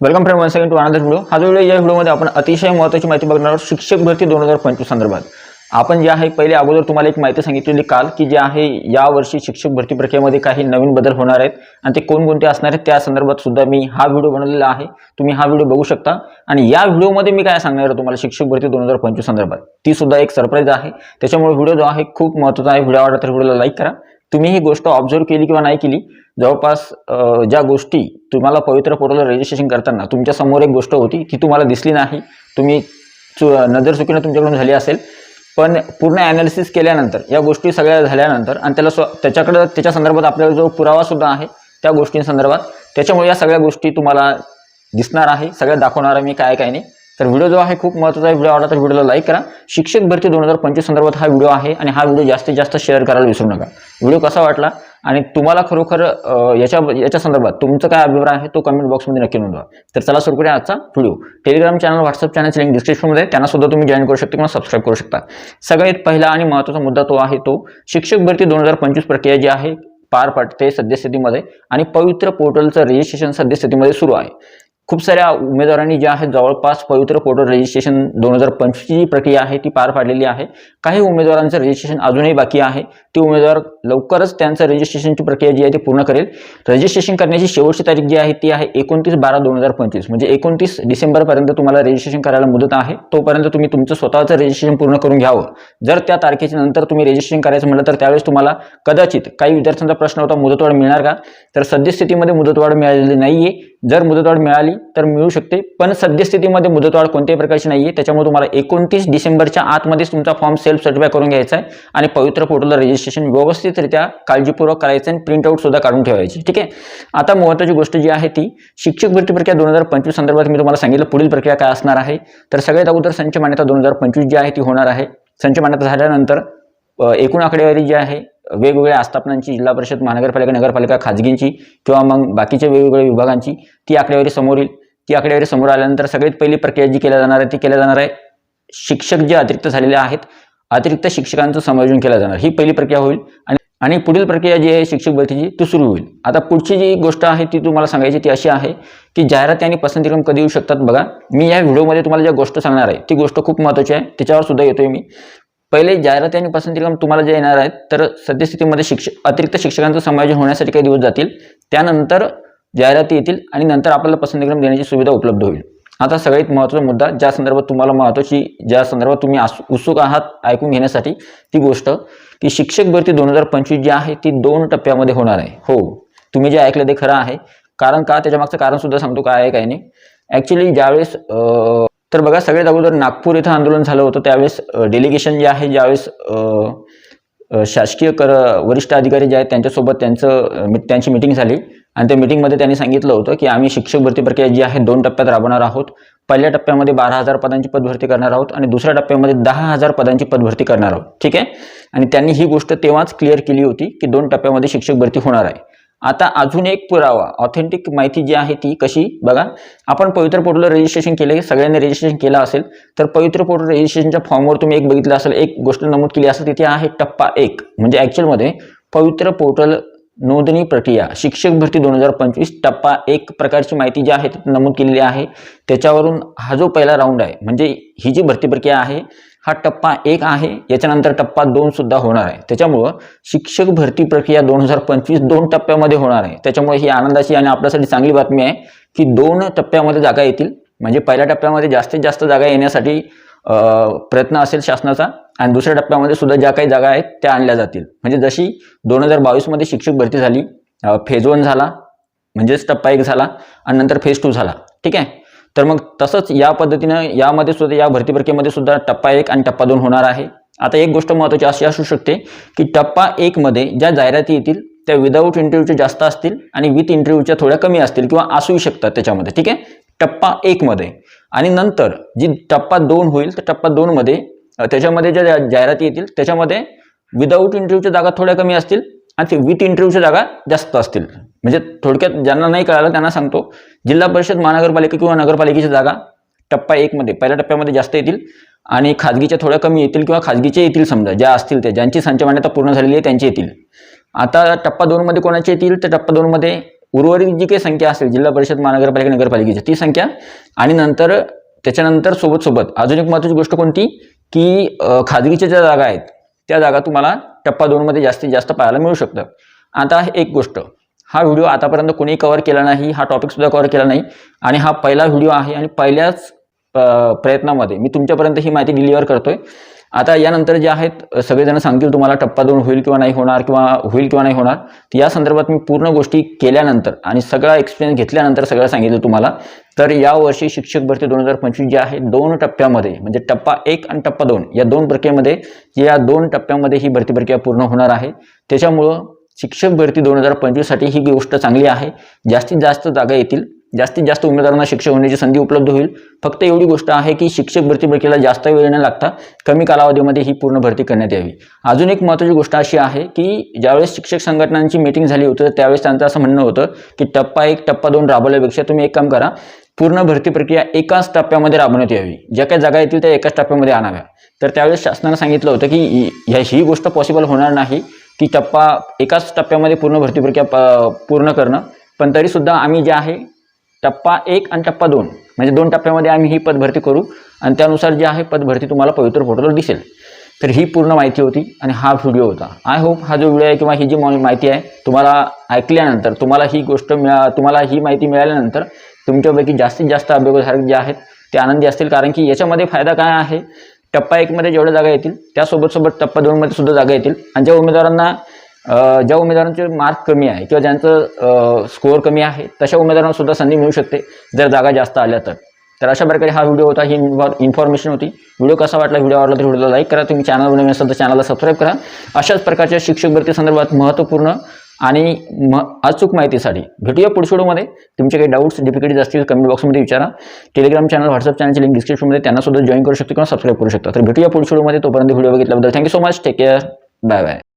Welcome friend once again to another video. हा जो video या व्हिडिओमध्ये आपण अतिशय महत्त्वाची माहिती बघणार आहोत शिक्षक भरती 2025 संदर्भात। आपण जे आहे पहिले अगोदर तुम्हाला एक माहिती सांगितलेली काल की जे आहे या वर्षी शिक्षक भरती प्रक्रियेमध्ये काही नवीन बदल होणार आहेत आणि ते कोणकोणते असणार आहेत त्या संदर्भात सुद्धा मी हा व्हिडिओ बनवलेला आहे। तुम्ही हा व्हिडिओ बघू शकता आणि या व्हिडिओमध्ये मी काय सांगणार आहे तुम्हाला शिक्षक भरती 2025 संदर्भात ती सुद्धा एक सरप्राईज आहे। त्याच्यामुळे व्हिडिओ जो आहे खूप महत्त्वाचा आहे। व्हिडिओ आवडला तर व्हिडिओला लाईक करा। तुम्ही ही गोष्ट ऑब्झर्व केली किंवा नाही केली, जवळपास ज्या गोष्टी तुम्हाला पवित्र पोर्टलवर रजिस्ट्रेशन करताना तुमच्या समोर एक गोष्ट होती ती तुम्हाला दिसली नाही, तुम्ही नजर चुकीने तुमच्याकडून झाली असेल, पण पूर्ण ॲनालिसिस केल्यानंतर या गोष्टी सगळ्या झाल्यानंतर आणि त्याच्याकडे त्याच्या संदर्भात आपल्याला जो पुरावा सुद्धा आहे त्या गोष्टींसंदर्भात, त्याच्यामुळे या सगळ्या गोष्टी तुम्हाला दिसणार आहे, सगळ्या दाखवणार आहे मी काय काय नाही। तर व्हिडिओ जो आहे खूप महत्त्वाचा आहे। व्हिडिओ आवडला तर व्हिडिओला लाईक करा। शिक्षक भरती 2025 संदर्भात हा व्हिडिओ आहे आणि हा व्हिडिओ जास्तीत जास्त शेअर करायला विसरू नका। व्हिडिओ कसा वाटला आणि तुम्हाला खरोखर याच्या संदर्भात तुमचा काय अभिप्राय आहे तो कमेंट बॉक्समध्ये नक्की नोंदवा। तर चला सुरू करूया आजचा व्हिडिओ। टेलिग्राम चॅनल, व्हॉट्सअप चॅनलची लिंक डिस्क्रिप्शनमध्ये आहे, त्यांना सुद्धा तुम्ही जॉईन करू शकता किंवा सबस्क्राईब करू शकता। सगळ्यात पहिला आणि महत्त्वाचा मुद्दा तो आहे तो शिक्षक भरती 2025 प्रक्रिया जी आहे पार पडते सद्यस्थितीमध्ये आणि पवित्र पोर्टलचं रजिस्ट्रेशन सद्यस्थितीमध्ये सुरू आहे। खूप साऱ्या उमेदवारांनी जे आहे जवळपास पवित्र पोर्टल रजिस्ट्रेशन 2025 ची प्रक्रिया आहे ती पार पाडलेली आहे। काही उमेदवारांचं रजिस्ट्रेशन अजूनही बाकी आहे, ती उमेदवार लवकरच त्यांचं रजिस्ट्रेशनची प्रक्रिया जी आहे ती पूर्ण करेल। रजिस्ट्रेशन करण्याची शेवटची तारीख जी आहे ती आहे 29/12/2025, म्हणजे 29 डिसेंबरपर्यंत तुम्हाला रजिस्ट्रेशन करायला मुदत आहे। तोपर्यंत तुम्ही तुमचं स्वतःचं रजिस्ट्रेशन पूर्ण करून घ्यावं। जर त्या तारखेच्या नंतर तुम्ही रजिस्ट्रेशन करायचं म्हटलं तर त्यावेळेस तुम्हाला कदाचित काही विद्यार्थ्यांचा प्रश्न होता मुदतवाढ मिळणार का, तर सद्यस्थितीमध्ये मुदतवाढ मिळालेली नाहीये। जर मुदतवाढ मिळाली तर मिळू शकते, पण सद्यस्थितीमध्ये मुदतवाढ कोणत्याही प्रकारची नाहीये। त्याच्यामुळे तुम्हाला 29 डिसेंबरच्या आतमध्येच तुमचा फॉर्म सेल्फ सर्टिफाय करून घ्यायचा आहे आणि पवित्र पोर्टलला रजिस्ट्रेशन व्यवस्थितरित्या काळजीपूर्वक करायचं आणि प्रिंटआउट सुद्धा काढून ठेवायची। ठीक आहे, आता महत्त्वाची गोष्ट जी आहे ती शिक्षक भरती प्रक्रिया 2025 संदर्भात मी तुम्हाला सांगितलं पुढील प्रक्रिया काय असणार आहे। तर सगळ्यात अगोदर संच मान्यता 2025 जी आहे ती होणार आहे। संच मान्यता झाल्यानंतर एकूण आकडेवारी जी आहे वेगवेगळ्या आस्थापनांची, जिल्हा परिषद, महानगरपालिका, नगरपालिका, खाजगींची किंवा मग बाकीच्या वेगवेगळ्या विभागांची, ती आकडेवारी समोर येईल। ती आकडेवारी समोर आल्यानंतर सगळ्यात पहिली प्रक्रिया जी केल्या जाणार आहे ती केल्या जाणार आहे शिक्षक जे अतिरिक्त झालेले आहेत, अतिरिक्त शिक्षकांचं समायोजन केलं जाणार, ही पहिली प्रक्रिया होईल। आणि पुढील प्रक्रिया जी आहे शिक्षक भरतीची ती सुरू होईल। आता पुढची जी गोष्ट आहे ती तुम्हाला सांगायची ती अशी आहे की जाहिराती आणि पसंतीक्रम कधी येऊ शकतात। बघा, मी या व्हिडिओमध्ये तुम्हाला ज्या गोष्ट सांगणार आहे ती गोष्ट खूप महत्त्वाची आहे, त्याच्यावर सुद्धा येतोय मी। पहिले जाहिराती आणि पसंतीक्रम तुम्हाला जे येणार आहेत तर सद्यस्थितीमध्ये अतिरिक्त शिक्षकांचं समायोजन होण्यासाठी काही दिवस जातील, त्यानंतर जाहिराती येतील आणि नंतर आपल्याला पसंतीक्रम देण्याची सुविधा उपलब्ध होईल। आता सगळ्यात महत्त्वाचा मुद्दा ज्या संदर्भात तुम्हाला ज्या संदर्भात तुम्ही उत्सुक आहात ऐकून घेण्यासाठी, ती गोष्ट की शिक्षक भरती 2025 जी आहे ती 2 टप्प्यामध्ये होणार आहे। हो, तुम्ही जे ऐकलं ते खरं आहे। कारण का, त्याच्या मागचं कारण सुद्धा सांगतो काय आहे काय नाही। ॲक्च्युली ज्यावेळेस तर बघा, सगळ्यात अगोदर नागपूर इथं आंदोलन झालं होतं त्यावेळेस डेलिगेशन जे आहे, ज्यावेळेस शासकीय वरिष्ठ अधिकारी जे आहेत त्यांच्यासोबत त्यांची मीटिंग झाली आणि त्या मीटिंगमध्ये त्यांनी सांगितलं होतं की आम्ही शिक्षक भरती प्रक्रिया जी आहे 2 टप्प्यात राबवणार आहोत। पहिल्या टप्प्यामध्ये 12,000 पदांची पदभरती करणार आहोत आणि दुसऱ्या टप्प्यामध्ये 10,000 पदांची पदभरती करणार आहोत। ठीक आहे, आणि त्यांनी ही गोष्ट तेव्हाच क्लिअर केली होती की 2 टप्प्यामध्ये शिक्षक भरती होणार आहे। आता अजून एक पुरावा, ऑथेंटिक माहिती जी आहे ती कशी, बघा, आपण पवित्र पोर्टलवर रजिस्ट्रेशन केले, सगळ्यांनी रजिस्ट्रेशन केलं असेल तर पवित्र पोर्टल रजिस्ट्रेशनच्या फॉर्मवर तुम्ही एक बघितलं असेल, एक गोष्ट नमूद केली असेल, तिथे आहे टप्पा 1, म्हणजे ॲक्च्युअलमध्ये पवित्र पोर्टल नोंदणी प्रक्रिया शिक्षक भरती 2025 टप्पा 1 प्रकारची माहिती जी आहे ती नमूद केलेली आहे। त्याच्यावरून हा जो पहिला राऊंड आहे, म्हणजे ही जी भरती प्रक्रिया आहे हा टप्पा 1 आहे, याच्यानंतर टप्पा 2 सुद्धा होणार आहे। त्याच्यामुळं शिक्षक भरती प्रक्रिया 2025 2 टप्प्यामध्ये होणार आहे। त्याच्यामुळे ही आनंदाची आणि आपल्यासाठी चांगली बातमी आहे की 2 टप्प्यामध्ये जागा येतील, म्हणजे पहिल्या टप्प्यामध्ये जास्तीत जास्त जागा येण्यासाठी प्रयत्न असेल शासनाचा आणि दुसऱ्या टप्प्यामध्ये सुद्धा ज्या काही जागा आहेत त्या आणल्या जातील। म्हणजे जशी 2022 मध्ये शिक्षक भरती झाली, फेज 1 झाला म्हणजेच टप्पा 1 झाला आणि नंतर फेज 2 झाला। ठीक आहे, तर मग तसंच या पद्धतीनं यामध्ये सुद्धा, या भरती प्रक्रियेमध्ये सुद्धा टप्पा 1 आणि टप्पा 2 होणार आहे। आता एक गोष्ट महत्त्वाची अशी असू शकते की टप्पा 1 मध्ये ज्या जाहिराती येतील त्या विदाऊट इंटरव्ह्यूच्या जास्त असतील आणि विथ इंटरव्ह्यूच्या थोड्या कमी असतील किंवा असूही शकतात त्याच्यामध्ये। ठीक आहे, टप्पा 1 मध्ये, आणि नंतर जी टप्पा 2 होईल तर टप्पा 2 मध्ये त्याच्यामध्ये ज्या जाहिराती येतील त्याच्यामध्ये विदाऊट इंटरव्ह्यूच्या जागा थोड्या कमी असतील आणि विथ इंटरव्ह्यूच्या जागा जास्त असतील। म्हणजे थोडक्यात ज्यांना नाही कळालं त्यांना सांगतो, जिल्हा परिषद, महानगरपालिका किंवा नगरपालिकेच्या जागा टप्पा 1 मध्ये पहिल्या टप्प्यामध्ये जास्त येतील आणि खाजगीच्या थोड्या कमी येतील किंवा खाजगीच्या येतील, समजा ज्या असतील त्या, ज्यांची संच मान्यता पूर्ण झालेली आहे त्यांची येतील। आता टप्पा 2 मध्ये कोणाचे येतील तर टप्पा 2 मध्ये उर्वरित जी काही संख्या असेल जिल्हा परिषद महानगरपालिका नगरपालिकेची ती संख्या आणि नंतर त्याच्यानंतर सोबत अजून एक महत्त्वाची गोष्ट कोणती की खाजगीच्या ज्या जागा आहेत त्या जागा तुम्हाला टप्पा 2 मध्ये जास्तीत जास्त पाहायला मिळू शकतं. आता एक गोष्ट, हा व्हिडिओ आतापर्यंत कोणी कव्हर केला नाही, हा टॉपिकसुद्धा कव्हर केला नाही आणि हा पहिला व्हिडिओ आहे आणि पहिल्याच प्रयत्नामध्ये मी तुमच्यापर्यंत ही माहिती डिलिव्हर करतोय. आता यानंतर जे आहेत सगळेजण सांगतील तुम्हाला टप्पा 2 होईल किंवा नाही होणार किंवा होईल किंवा नाही होणार, या संदर्भात मी पूर्ण गोष्टी केल्यानंतर आणि सगळा एक्सपिरियन्स घेतल्यानंतर सगळं सांगितलं तुम्हाला. तर यावर्षी शिक्षक भरती 2025 जी आहे 2 टप्प्यामध्ये म्हणजे टप्पा 1 आणि टप्पा 2 या 2 प्रक्रियेमध्ये या 2 टप्प्यामध्ये ही भरती प्रक्रिया पूर्ण होणार आहे. त्याच्यामुळं शिक्षक भरती 2025 साठी ही गोष्ट चांगली आहे. जास्तीत जास्त जागा येतील, जास्तीत जास्त उमेदवारांना शिक्षक होण्याची संधी उपलब्ध होईल. फक्त एवढी गोष्ट आहे की शिक्षक भरती प्रक्रियेला जास्त वेळ न लागता कमी कालावधीमध्ये ही पूर्ण भरती करण्यात यावी. अजून एक महत्त्वाची गोष्ट अशी आहे की ज्यावेळेस शिक्षक संघटनांची मीटिंग झाली होती त्यावेळेस त्यांचं असं म्हणणं होतं की टप्पा 1 टप्पा 2 राबवल्यापेक्षा तुम्ही एक काम करा, पूर्ण भरती प्रक्रिया एकाच टप्प्यामध्ये राबवण्यात यावी, ज्या काही जागा येतील त्या एकाच टप्प्यामध्ये आणाव्या. तर त्यावेळेस शासनानं सांगितलं होतं की ही गोष्ट पॉसिबल होणार नाही की एकाच टप्प्यामध्ये पूर्ण भरती प्रक्रिया पूर्ण करणं, पण तरीसुद्धा आम्ही जे आहे टप्पा 1 आणि टप्पा 2 म्हणजे 2 टप्प्यामध्ये आम्ही ही पदभरती करू आणि त्यानुसार जी आहे पदभरती तुम्हाला पवित्र पोर्टलवर दिसेल. तर ही पूर्ण माहिती होती आणि हा व्हिडिओ होता. आय होप हा जो व्हिडिओ आहे किंवा ही जी माहिती आहे तुम्हाला ऐकल्यानंतर तुम्हाला ही माहिती मिळाल्यानंतर तुमच्यापैकी जास्तीत जास्त अभ्यासधारक जे आहेत ते आनंदी असतील, कारण की याच्यामध्ये फायदा काय आहे, टप्पा 1 मध्ये जेवढ्या जागा येतील त्यासोबत टप्पा 2 मध्ये सुद्धा जागा येतील आणि ज्या उमेदवारांचे मार्क कमी आहे किंवा ज्यांचं स्कोअर कमी आहे तशा उमेदवारांना सुद्धा संधी मिळू शकते जर जागा जास्त आल्या तर अशा प्रकारे हा व्हिडिओ होता, ही इन्फॉर्मेशन होती. व्हिडिओ कसा वाटला, व्हिडिओ आवडला तर व्हिडिओला लाईक करा, तुम्ही चॅनल बनवून असाल तर चॅनलला सबस्क्राईब करा. अशाच प्रकारच्या शिक्षक भरती संदर्भात महत्त्वपूर्ण आणि अचूक माहितीसाठी भेटूया पुढच्या व्हिडिओमध्ये. तुमचे काही डाऊट्स डिफिकल्टीज असतील कमेंट बॉक्समध्ये विचारा. टेलिग्राम चॅनल व्हॉट्सअप चॅनलची लिंक डिस्क्रिप्शनमध्ये त्यांना सुद्धा जॉईन करू शकता किंवा सबस्क्राईब करू शकता. तर भेटूया पुढच्या व्हिडिओमध्ये. तोपर्यंत व्हिडिओ बघितल्याबद्दल thank you so much. Take care. Bye bye.